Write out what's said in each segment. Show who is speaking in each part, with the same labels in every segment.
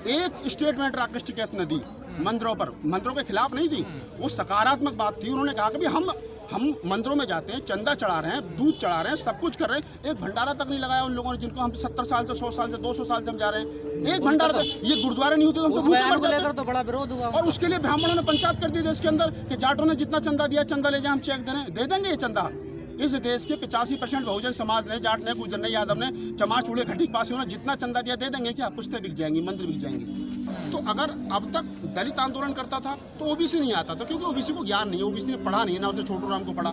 Speaker 1: एक स्टेटमेंट राकेश टिकैत ने दी मंदिरों के खिलाफ नहीं दी, वो सकारात्मक बात थी। उन्होंने कहा कि भाई हम मंदिरों में जाते हैं, चंदा चढ़ा रहे हैं, दूध चढ़ा रहे हैं, सब कुछ कर रहे हैं, एक भंडारा तक नहीं लगाया उन लोगों ने जिनको हम 70 साल से 100 साल से 200 साल से हम जा रहे हैं। एक भंडारा तक, ये गुरुद्वारे नहीं होते तो हम तो भूखे मर जाते।
Speaker 2: तो बड़ा विरोध हुआ
Speaker 1: और उसके लिए ब्राह्मणों ने पंचायत कर दी देश के अंदर कि जाटों ने जितना चंदा दिया, चंदा ले जाए, हम चेक दे देंगे ये चंदा। इस देश के 85% बहुजन समाज ने, जाट ने, गुर्जर ने, यादव ने, चमार चूड़े घटी पासियों ने जितना चंदा दिया दे देंगे क्या? पुश्तें बिक जाएंगी, मंदिर बिक जाएंगे। तो अगर अब तक दलित आंदोलन करता था तो ओबीसी नहीं आता था, क्योंकि ओबीसी को ज्ञान नहीं है, ओबीसी ने पढ़ा नहीं है, ना उसने छोटू राम को पढ़ा,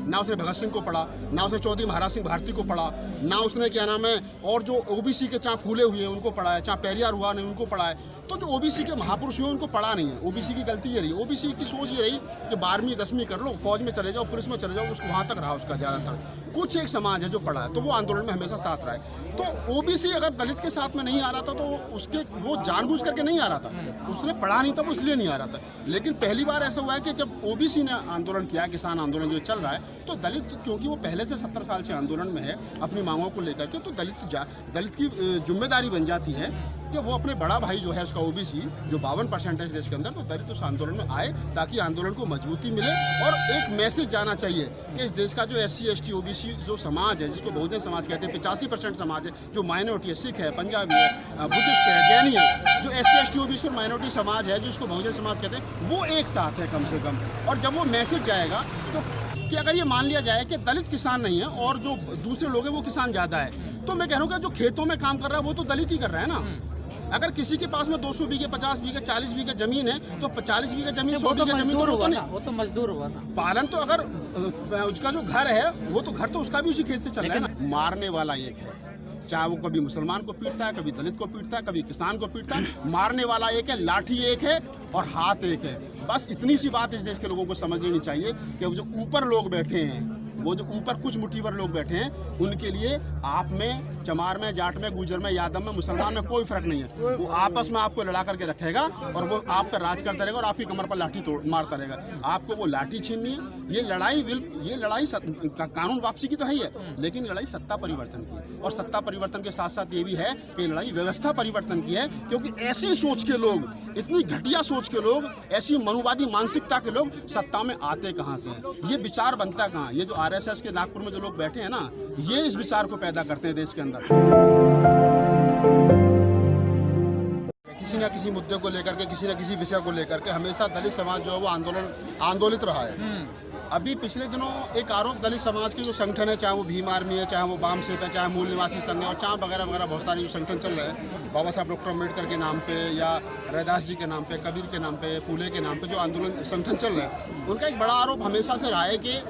Speaker 1: ना उसने भगत सिंह को पढ़ा, ना उसने चौधरी महाराज सिंह भारती को पढ़ा, ना उसने क्या नाम है और जो ओबीसी के चाहे फूले हुए हैं उनको पढ़ा है, चाहे पेरियार हुआ नहीं उनको पढ़ा है। तो जो ओबीसी के महापुरुष हुए उनको पढ़ा नहीं है। ओबीसी की गलती ये रही, ओबीसी की सोच ये रही कि 12वीं 10वीं कर लो, फौज में चले जाओ, पुलिस में चले जाओ, उसको वहाँ तक रहा उसका ज़्यादातर। कुछ एक समाज है जो पढ़ा है, तो वो आंदोलन में हमेशा साथ रहा है। तो ओबीसी अगर दलित के साथ में नहीं आ रहा था तो उसके वो जानबूझ करके नहीं आ रहा था, उसने पढ़ा नहीं था, वो इसलिए नहीं आ रहा था। लेकिन पहली बार ऐसा हुआ है कि जब ओबीसी ने आंदोलन किया, किसान आंदोलन जो चल रहा है, तो दलित, क्योंकि वो पहले से 70 साल से आंदोलन में है अपनी मांगों को लेकर के, तो दलित की जिम्मेदारी बन जाती है कि वो अपने बड़ा भाई जो है उसका ओबीसी जो 52% है इस देश के अंदर, तो दलित उस आंदोलन में आए ताकि आंदोलन को मजबूती मिले। और एक मैसेज जाना चाहिए कि इस देश का जो SC ST OBC जो समाज है, जिसको बहुजन समाज कहते हैं, 85% समाज है, जो माइनॉरिटी है, सिख है, पंजाबी है, बुद्धिस्ट है, जैनी है, जो SC ST OBC और माइनॉरिटी समाज है जिसको बहुजन समाज कहते हैं, वो एक साथ है कम से कम। और जब वो मैसेज जाएगा तो कि अगर ये मान लिया जाए कि दलित किसान नहीं है और जो दूसरे लोग हैं वो किसान ज़्यादा है, तो मैं कह रहा हूँ कि जो खेतों में काम कर रहा है वो तो दलित ही कर रहा है ना। अगर किसी के पास में 200 बीघे, 50 बीघे, 40 बीघे जमीन है, तो 40 बीघे जमीन, 100 बीघे जमीन तो
Speaker 2: वो तो मजदूर हुआ ना।
Speaker 1: पालन तो अगर उसका जो घर है वो तो घर तो उसका भी उसी खेत से चल रहा है ना। मारने वाला एक है, चाहे वो कभी मुसलमान को पीटता है, कभी दलित को पीटता है, कभी किसान को पीटता है। मारने वाला एक है, लाठी एक है और हाथ एक है। बस इतनी सी बात इस देश के लोगों को समझ लेनी चाहिए कि जो ऊपर लोग बैठे हैं, वो जो ऊपर कुछ मुठीवर लोग बैठे हैं, उनके लिए आप में, चमार में, जाट में, गुर्जर में, यादव में, मुसलमान में कोई फर्क नहीं है। वो आपस में आपको लड़ा करके रखेगा और वो आप पर राज करता रहेगा और आपकी कमर पर लाठी मारता रहेगा। आपको वो लाठी छीननी है। ये लड़ाई कानून वापसी की तो है ही है, लेकिन लड़ाई सत्ता परिवर्तन की, और सत्ता परिवर्तन के साथ साथ ये भी है कि लड़ाई व्यवस्था परिवर्तन की है। क्योंकि ऐसी सोच के लोग, इतनी घटिया सोच के लोग, ऐसी मनुवादी मानसिकता के लोग सत्ता में आते कहाँ से हैं? ये विचार बनता कहाँ? ये जो RSS के नागपुर में जो लोग बैठे हैं ना, ये इस विचार को पैदा करते हैं देश के अंदर। किसी न किसी मुद्दे को लेकर के, किसी न किसी विषय को लेकर के हमेशा दलित समाज जो है वो आंदोलित रहा है। अभी पिछले दिनों एक आरोप दलित समाज के जो संगठन है, चाहे वो भीम आर्मी है, चाहे वो बाम सेप है, चाहे मूल निवासी संघ है, और चाहे वगैरह वगैरह बहुत सारे जो संगठन चल रहे हैं, बाबा साहब डॉक्टर अम्बेडकर के नाम पे या रैदास जी के नाम पे, कबीर के नाम पे, फूले के नाम पे जो आंदोलन संगठन चल रहे हैं, उनका एक बड़ा आरोप हमेशा से रहा है कि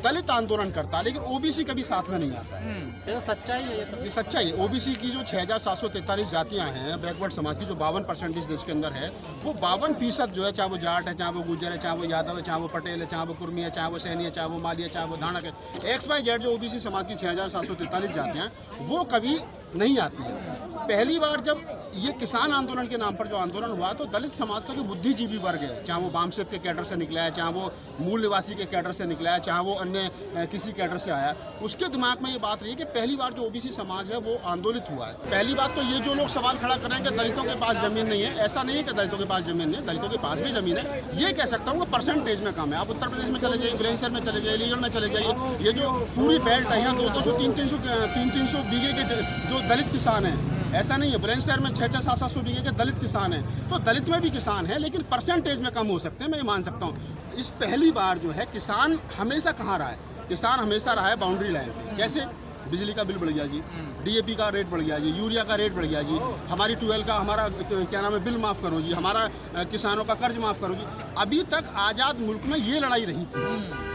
Speaker 1: दलित आंदोलन करता है लेकिन ओबीसी कभी साथ में नहीं आता है।
Speaker 2: ये तो सच्चाई है।
Speaker 1: ये सच्चाई है। ओबीसी की जो 6743 जातियां हैं, बैकवर्ड समाज की जो 52% इस देश के अंदर है, वो 52% जो है, चाहे वो जाट है, चाहे वो गुर्जर है, चाहे वो यादव है, चाहे वो पटेल है, चाहे वो कुर्मी है, चाहे वो सैनी है, चाहे वो माली है, चाहे वो धानक है, XYZ जो ओबीसी समाज की 6743 जातियां हैं, वो कभी नहीं आती है। पहली बार जब ये किसान आंदोलन के नाम पर जो आंदोलन हुआ, तो दलित समाज का जो बुद्धिजीवी वर्ग है, चाहे वो बामसेप के कैडर से निकला है, चाहे वो मूल निवासी के कैडर से निकला है, चाहे वो अन्य किसी कैडर से आया, उसके दिमाग में ये बात रही कि पहली बार जो ओबीसी समाज है वो आंदोलित हुआ है। पहली बात तो ये जो लोग सवाल खड़ा कर रहे हैं कि दलितों के पास जमीन नहीं है, ऐसा नहीं है कि दलितों के पास जमीन नहीं है, दलितों के पास भी जमीन है। ये कह सकता हूँ कि परसेंटेज में कम है। आप उत्तर प्रदेश में चले जाइए, बुलंदशहर में चले जाइए, अलीगढ़ में चले जाइए, ये जो पूरी बेल्ट है, यहाँ 200 300 बीघे के जो दलित किसान हैं, ऐसा नहीं है। बुलंदशहर में 600 700 बीघे के दलित किसान हैं, तो दलित में भी किसान हैं, लेकिन परसेंटेज में कम हो सकते हैं, मैं ये मान सकता हूँ। इस पहली बार जो है किसान हमेशा कहाँ रहा है? किसान हमेशा रहा है बाउंड्री लाइन। कैसे? बिजली का बिल बढ़ गया जी, DAP का रेट बढ़ गया जी, यूरिया का रेट बढ़ गया जी, हमारी ट्यूबवेल का हमारा क्या नाम है बिल माफ़ करो जी, हमारा किसानों का कर्ज माफ़ करो जी। अभी तक आज़ाद मुल्क में ये लड़ाई रही थी।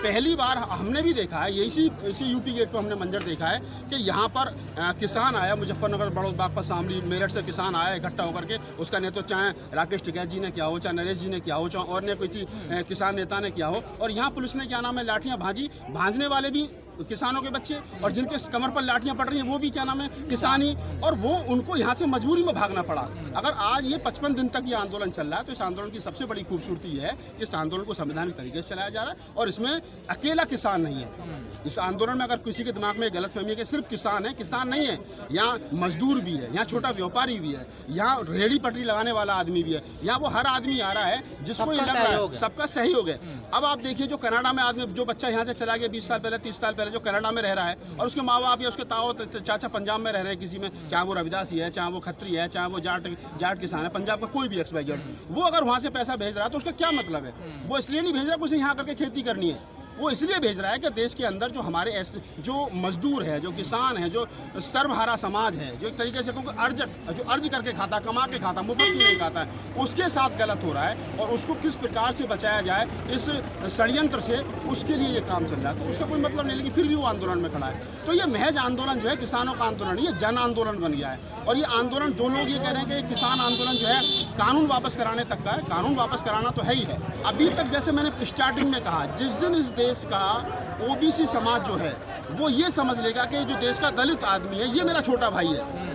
Speaker 1: पहली बार हमने भी देखा है, इसी यूपी गेट को हमने मंजर देखा है कि यहाँ पर किसान आया, मुजफ्फरनगर, बड़ौद, बागपत, शामली, मेरठ से किसान आया इकट्ठा होकर के। उसका नेतृत्व चाहे राकेश टिकैत जी ने किया हो, चाहे नरेश जी ने किया हो, चाहे और ने किसी किसान नेता ने किया हो, और यहाँ पुलिस ने क्या नाम है लाठियाँ भांजी। भांजने वाले भी किसानों के बच्चे, और जिनके कमर पर लाठियां पड़ रही हैं वो भी क्या नाम है किसानी, और वो उनको यहाँ से मजबूरी में भागना पड़ा। अगर आज ये 55 दिन तक ये आंदोलन चल रहा है तो इस आंदोलन की सबसे बड़ी खूबसूरती ये है कि इस आंदोलन को संवैधानिक तरीके से चलाया जा रहा है, और इसमें अकेला किसान नहीं है। इस आंदोलन में अगर किसी के दिमाग में गलतफहमी है कि सिर्फ किसान है, किसान नहीं है, यहाँ मजदूर भी है, यहाँ छोटा व्यापारी भी है, यहाँ रेहड़ी पटरी लगाने वाला आदमी भी है, यहाँ वो हर आदमी आ रहा है जिसको ये लग रहा है सबका सहयोग है। अब आप देखिए जो कनाडा में आदमी जो बच्चा यहाँ से चला गया 20 साल पहले 30 साल पहले जो कनाडा में रह रहा है, और उसके माँ बाप या उसके ताऊ चाचा पंजाब में रह रहे हैं किसी में, चाहे वो रविदासी है, चाहे वो खत्री है, चाहे वो जाट किसान है, पंजाब का कोई भी XYZ, वो अगर वहाँ से पैसा भेज रहा है तो उसका क्या मतलब है? वो इसलिए नहीं भेज रहा कि उसे यहाँ करके खेती करनी है, वो इसलिए भेज रहा है कि देश के अंदर जो हमारे ऐसे जो मजदूर है, जो किसान है, जो सर्वहारा समाज है, जो एक तरीके से जो अर्ज करके खाता, कमा के खाता, मुफ्त की नहीं खाता है, उसके साथ गलत हो रहा है, और उसको किस प्रकार से बचाया जाए इस षड्यंत्र से, उसके लिए ये काम चल रहा है। तो उसका कोई मतलब नहीं, लेकिन फिर भी वो आंदोलन में खड़ा है। तो ये महज आंदोलन जो है किसानों का आंदोलन, ये जन आंदोलन बन गया है। और ये आंदोलन जो लोग ये कह रहे हैं कि किसान आंदोलन जो है कानून वापस कराने तक का है, कानून वापस कराना तो है ही है। अभी तक जैसे मैंने स्टार्टिंग में कहा, जिस दिन इस देश का OBC समाज जो है वो ये समझ लेगा कि जो देश का दलित आदमी है ये मेरा छोटा भाई है,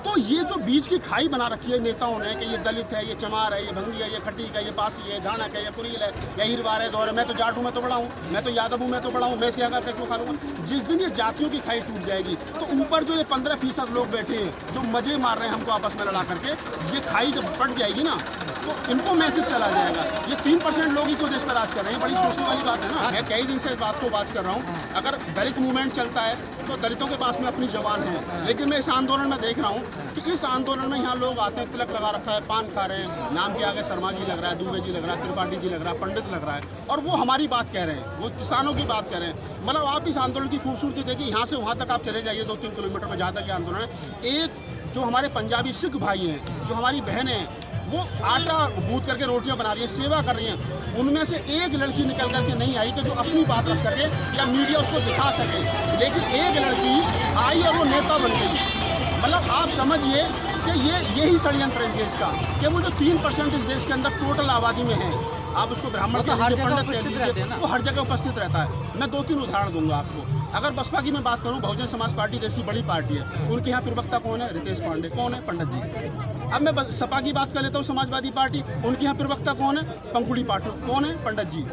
Speaker 1: तो ये जो बीच की खाई बना रखी है नेताओं ने कि ये दलित है, ये चमार है, ये भंगी है, ये खटीक है, ये पासी है, धानक है, ये कुरील है, ये हिरवार है, दौर है, मैं तो जाट हूँ मैं तो बड़ा हूँ, मैं तो यादव हूँ मैं तो बड़ा हूँ, मैं इसके अगर क्यों खा लूँगा। जिस दिन ये जातियों की खाई टूट जाएगी तो ऊपर जो ये 15% लोग बैठे हैं जो मजे मार रहे हैं हमको आपस में लड़ा करके, ये खाई जब पट जाएगी ना तो इनको मैसेज चला जाएगा। ये 3% लोग ही को देश पर राज कर रहे हैं, बड़ी सोचने वाली बात है ना। मैं कई दिन से इस बात को बात कर रहा हूँ, अगर दलित मूवमेंट चलता है तो दलितों के पास में अपनी जबान है, लेकिन मैं इस आंदोलन में देख रहा हूँ कि इस आंदोलन में यहाँ लोग आते हैं, तिलक लगा रखा है, पान खा रहे हैं, नाम के आगे शर्मा जी लग रहा है, दुबे जी लग रहा है, त्रिपाठी जी लग रहा है, पंडित लग रहा है, और वो हमारी बात कह रहे हैं, वो किसानों की बात कह रहे हैं। मतलब आप इस आंदोलन की खूबसूरती देखिए, यहाँ से वहाँ तक आप चले जाइए 2-3 किलोमीटर में जहाँ तक ये आंदोलन है। एक जो हमारे पंजाबी सिख भाई हैं, जो हमारी बहनें हैं, वो आटा गूंथ करके रोटियां बना रही हैं, सेवा कर रही हैं, उनमें से एक लड़की निकल करके नहीं आई कि जो अपनी बात रख सके या मीडिया उसको दिखा सके, लेकिन एक लड़की आई और वो नेता बन गई। मतलब आप समझिए कि यही षड्यंत्र है इस देश का, कि वो जो 3% इस देश के अंदर टोटल आबादी में है, आप उसको ब्राह्मण कह लीजिए, पंडित कह लीजिए, वो हर जगह उपस्थित रहता है। मैं 2-3 उदाहरण दूंगा आपको। अगर बसपा की मैं बात करूं, बहुजन समाज पार्टी देश की बड़ी पार्टी है, उनके यहाँ प्रवक्ता कौन है? रितेश पांडे। कौन है? पंडित जी। अब मैं सपा की बात कर लेता हूँ, समाजवादी पार्टी, उनके यहाँ प्रवक्ता कौन है? पंखुड़ी पाटिल। कौन है? पंडित जी।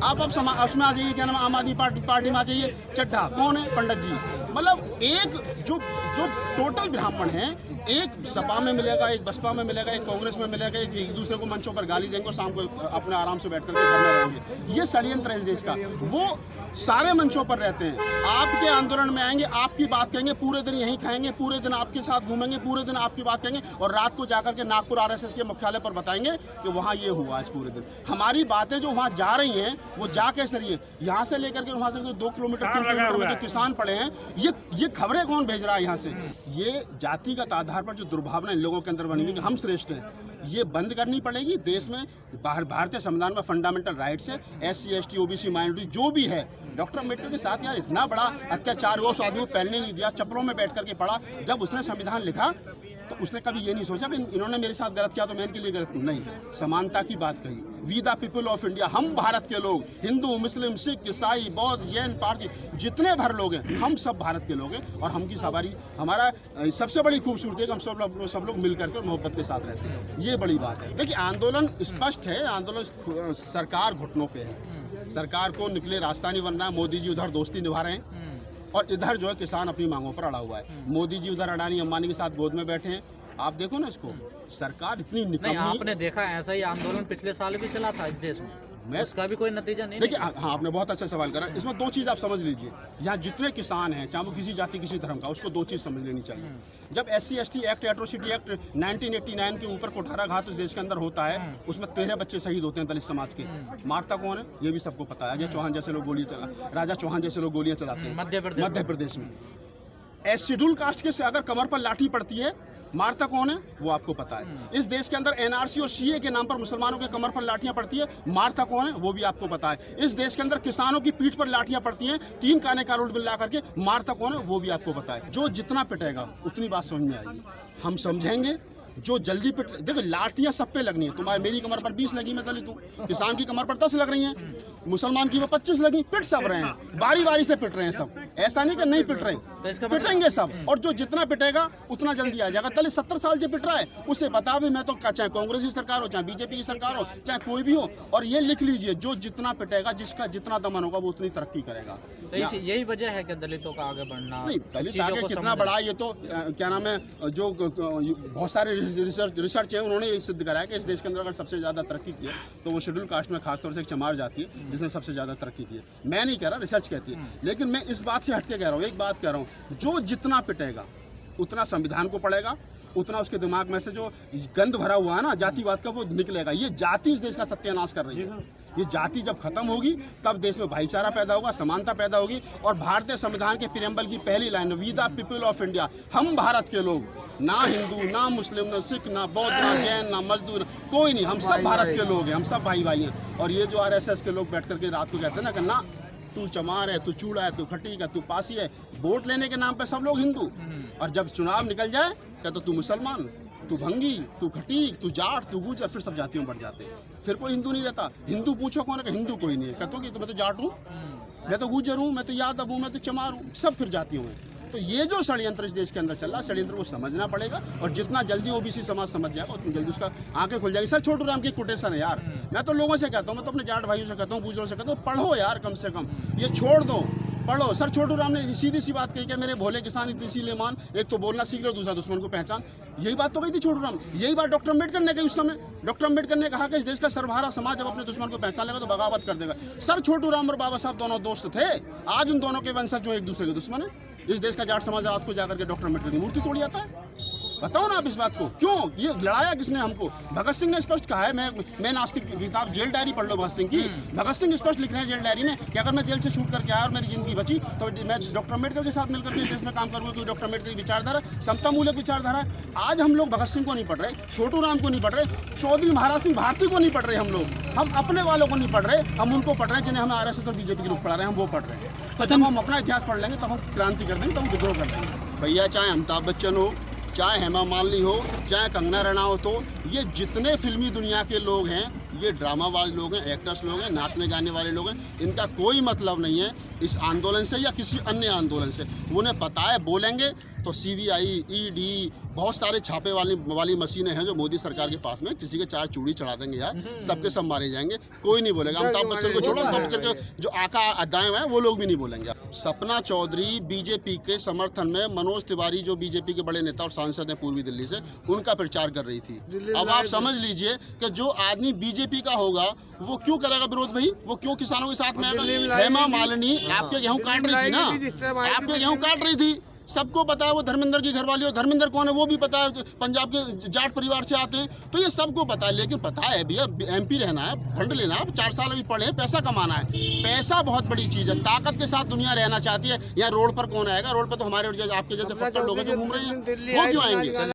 Speaker 1: आप अब उसमें आ जाइए, क्या नाम, आम आदमी पार्टी में आ जाइए, चड्ढा। कौन है? पंडित जी। मतलब एक जो टोटल ब्राह्मण है, एक सपा में मिलेगा, एक बसपा में मिलेगा, एक कांग्रेस में मिलेगा, एक दूसरे को मंचों पर गाली देंगे, शाम को अपने आराम से बैठ करके घर में रहेंगे। ये षड्यंत्र है इस देश का। वो सारे मंचों पर रहते हैं, आपके आंदोलन में आएंगे, आपकी बात कहेंगे, पूरे दिन यहीं खाएंगे, पूरे दिन आपके साथ घूमेंगे, पूरे दिन आपकी बात कहेंगे, और रात को जाकर के नागपुर RSS के मुख्यालय पर बताएंगे कि वहाँ ये हुआ आज पूरे दिन। हमारी बातें जो वहाँ जा रही हैं वो जा कैसे रही है? यहाँ से लेकर के वहाँ से 2 किलोमीटर 3 किलोमीटर में जो किसान पड़े हैं, ये खबरें कौन भेज रहा है यहाँ से? ये जातिगत आधार पर जो दुर्भावना इन लोगों के अंदर बनी हुई कि हम श्रेष्ठ हैं, ये बंद करनी पड़ेगी। देश में भारतीय संविधान में फंडामेंटल राइट्स है, SC ST OBC माइनॉरिटी जो भी है, डॉक्टर अम्बेडकर के साथ यार इतना बड़ा अत्याचार हुआ, उस आदमी को पहनने नहीं दिया, चप्पलों में बैठ करके पढ़ा। जब उसने संविधान लिखा तो उसने कभी ये नहीं सोचा कि इन्होंने मेरे साथ गलत किया तो मैं इनके लिए गलत हूँ। नहीं, समानता की बात कही। We the people of India, हम भारत के लोग, हिंदू, मुस्लिम, सिख, ईसाई, बौद्ध, जैन, पारसी, जितने भर लोग हैं, हम सब भारत के लोग हैं, और हम की सवारी हमारा सबसे बड़ी खूबसूरती है कि हम सब लोग मिल करके और मोहब्बत के साथ रहते हैं। ये बड़ी बात है। देखिए आंदोलन स्पष्ट है, आंदोलन सरकार घुटनों पे है, सरकार को निकले रास्ता नहीं बन रहा है। मोदी जी उधर दोस्ती निभा रहे हैं और इधर जो है किसान अपनी मांगों पर अड़ा हुआ है। मोदी जी उधर अडानी अंबानी के साथ गोद में बैठे हैं। आप देखो ना इसको, सरकार इतनी निकम्मी।
Speaker 2: आपने देखा ऐसा ही आंदोलन पिछले साल भी चला था इस देश में, उसका भी कोई नतीजा नहीं।
Speaker 1: देखिए हाँ, आपने बहुत अच्छा सवाल करा। इसमें 2 चीज़ आप समझ लीजिए, यहाँ जितने किसान हैं, चाहे वो किसी जाति किसी धर्म का, उसको 2 चीज़ समझ लेनी चाहिए। जब SC ST act, atrocity act 1989 के ऊपर कुठाराघात इस देश के अंदर होता है, उसमें 13 बच्चे शहीद होते हैं दलित समाज के। मारता कौन है? ये भी सबको पता है। अजय चौहान जैसे लोग राजा चौहान जैसे लोग गोलियां चलाते हैं मध्य प्रदेश में। शेड्यूल कास्ट के से अगर कमर पर लाठी पड़ती है, मारता कौन है? वो आपको पता है। इस देश के अंदर NRC और CA के नाम पर मुसलमानों के कमर पर लाठियां पड़ती है, मारता कौन है? वो भी आपको पता है। इस देश के अंदर किसानों की पीठ पर लाठियां पड़ती हैं, 3 काने का रोड मिला करके, मारता कौन है? वो भी आपको पता है। जो जितना पिटेगा उतनी बात समझ में आएगी। हम समझेंगे जो जल्दी पिट, देखो लाठियां सब पे लगनी है। तुम्हारी मेरी कमर पर 20 लगी, मैं दलित हूँ, किसान की कमर पर 10 लग रही हैं, मुसलमान की वो 25 लगी, पिट सब रहे हैं, बारी बारी से पिट रहे हैं सब। ऐसा नहीं कि नहीं पिट रहे,
Speaker 2: तो इसका
Speaker 1: पिटेंगे सब, और जो जितना पिटेगा उतना जल्दी आ जाएगा। दलित 70 साल से पिट रहा है, उसे बता भी मैं तो चाहे कांग्रेस की सरकार हो, चाहे बीजेपी की सरकार हो, चाहे कोई भी हो, और ये लिख लीजिए जो जितना पिटेगा, जिसका जितना दमन होगा वो उतनी तरक्की करेगा।
Speaker 2: तो यही वजह है कि दलितों का आगे बढ़ना,
Speaker 1: नहीं, दलित
Speaker 2: चीजों
Speaker 1: आगे
Speaker 2: को
Speaker 1: कितना
Speaker 2: समझना।
Speaker 1: बड़ा, ये तो क्या नाम है, जो बहुत सारे रिसर्च है, उन्होंने ये सिद्ध कराया कि इस देश के अंदर अगर सबसे ज़्यादा तरक्की की है तो वो शेड्यूल कास्ट में खासतौर से एक चमार जाती है जिसने सबसे ज़्यादा तरक्की की है। मैं नहीं कह रहा, रिसर्च कहती है, लेकिन मैं इस बात से हटके कह रहा हूँ, एक बात कह रहा हूँ, जो जितना पिटेगा उतना संविधान को पड़ेगा, उतना उसके दिमाग में से जो गंद भरा हुआ है ना जातिवाद का, वो निकलेगा। ये जाति इस देश का सत्यानाश कर रही है। ये जाति जब खत्म होगी तब देश में भाईचारा पैदा होगा, समानता पैदा होगी। और भारतीय संविधान के प्रियम्बल की पहली line, we the people of India, हम भारत के लोग, ना हिंदू, ना मुस्लिम, ना सिख, ना बौद्ध, ना जैन, ना मजदूर, कोई नहीं, हम सब भारत के लोग हैं, हम सब भाई भाई हैं। और ये जो आरएसएस के लोग बैठ करके रात को कहते हैं ना कि ना तू चमार है, तू चूड़ा है, तू खटीक है, तू पासी है, वोट लेने के नाम पे सब लोग हिंदू, और जब चुनाव निकल जाए कहते तू मुसलमान, तू भंगी, तू खटीक, तू जाट, तू गुजर, फिर सब जातियों बढ़ जाते हैं। फिर कोई हिंदू नहीं रहता। हिंदू पूछो कौन है, हिंदू कोई नहीं है। कहते हो कि तो मैं तो जाट हूँ, मैं तो गुजर हूँ, मैं तो यादव हूँ, मैं तो चमार हूँ, सब फिर जातियों में। तो ये जो षड्यंत्र इस देश के अंदर चल रहा है, षड्यंत्र को समझना पड़ेगा, और जितना जल्दी ओबीसी समाज समझ जाएगा उतनी जल्दी उसका आंखें खुल जाएगी। सर छोटू राम की कोटेशन है यार, मैं तो लोगों से कहता हूँ, मैं तो अपने जाट भाइयों से कहता हूँ, गुजरों से कहता हूँ, पढ़ो यार, कम से कम ये छोड़ दो, पढ़ो। सर छोटू राम ने सीधी सी बात कही कि मेरे भोले किसान इतनी इसीलिए मान, एक तो बोलना सीख लो, दूसरा दुश्मन को पहचान। यही बात तो कही थी छोटू राम, यही बात डॉक्टर अम्बेडकर ने कही उस समय। डॉक्टर अम्बेडकर ने कहा कि इस देश का सर्वहारा समाज जब अपने दुश्मन को पहचान लेगा तो बगावत कर देगा। सर छोटू राम और बाबा साहब दोनों दोस्त थे, आज उन दोनों के वंशज जो एक दूसरे के दुश्मन है। इस देश का जाट समाज रात को जाकर के डॉक्टर अम्बेडकर की मूर्ति तोड़ जाता है। बताओ ना आप इस बात को, क्यों ये लड़ाया किसने हमको? भगत सिंह ने स्पष्ट कहा है, मैं नास्तिक, किताब जेल डायरी पढ़ लो भगत सिंह की। भगत सिंह स्पष्ट लिख रहे हैं जेल डायरी में कि अगर मैं जेल से छूट करके आया और मेरी जिंदगी बची तो मैं डॉक्टर अम्बेडकर के साथ मिलकर के देश में काम करूंगा, क्योंकि डॉक्टर अम्बेडकर की विचारधारा समता मूलक विचारधारा है। आज हम लोग भगत सिंह को नहीं पढ़ रहे, छोटू राम को नहीं पढ़ रहे, चौधरी महाराज सिंह भारती को नहीं पढ़ रहे, हम अपने वालों को नहीं पढ़ रहे, हम उनको पढ़ रहे हैं जिन्हें हमें आरएसएस और बीजेपी के लोग पढ़ा रहे हैं, हम वो पढ़ रहे हैं। तो जब हम अपना इतिहास पढ़ लेंगे तब हम क्रांति कर देंगे, तब हम विद्रोह कर देंगे। भैया चाहे अमिताभ बच्चन हो, चाहे हेमा मालिनी हो, चाहे कंगना रनावत हो, ये जितने फिल्मी दुनिया के लोग हैं, ये ड्रामाबाज लोग हैं, एक्टर्स लोग हैं, नाचने गाने वाले लोग हैं, इनका कोई मतलब नहीं है इस आंदोलन से या किसी अन्य आंदोलन से। उन्हें पता है बोलेंगे तो सीबीआई, ईडी, बहुत सारे छापे वाली मशीनें हैं जो मोदी सरकार के पास में, किसी के 4 चूड़ी चढ़ा देंगे यार, सबके सब मारे जाएंगे, कोई नहीं बोलेगा। अमिताभ बच्चन को छोड़ो, अमिताभ बच्चन के जो आका अदाएं हैं वो लोग भी नहीं बोलेंगे। सपना चौधरी बीजेपी के समर्थन में, मनोज तिवारी जो बीजेपी के बड़े नेता और सांसद हैं पूर्वी दिल्ली से, उनका प्रचार कर रही थी। अब आप समझ लीजिए कि जो आदमी बीजेपी का होगा वो क्यों करेगा विरोध भाई, वो क्यों किसानों के साथ में आएगा? हेमा मालिनी आपके गेहूं काट रही थी ना, आपके गेहूं काट रही थी, सबको पता है वो धर्मेंद्र की घरवाली, और धर्मेंद्र कौन है वो भी पता है, पंजाब के जाट परिवार से आते हैं, तो ये सबको पता है। लेकिन पता है भैया एमपी रहना है, फंड लेना है, 4 साल अभी पढ़े हैं, पैसा कमाना है। पैसा बहुत बड़ी चीज़ है, ताकत के साथ दुनिया रहना चाहती है। यहाँ रोड पर कौन आएगा? रोड पर तो हमारे आपके जैसे फक्कड़ लोग हैं जो घूम रहे हैं, वो क्यों आएंगे?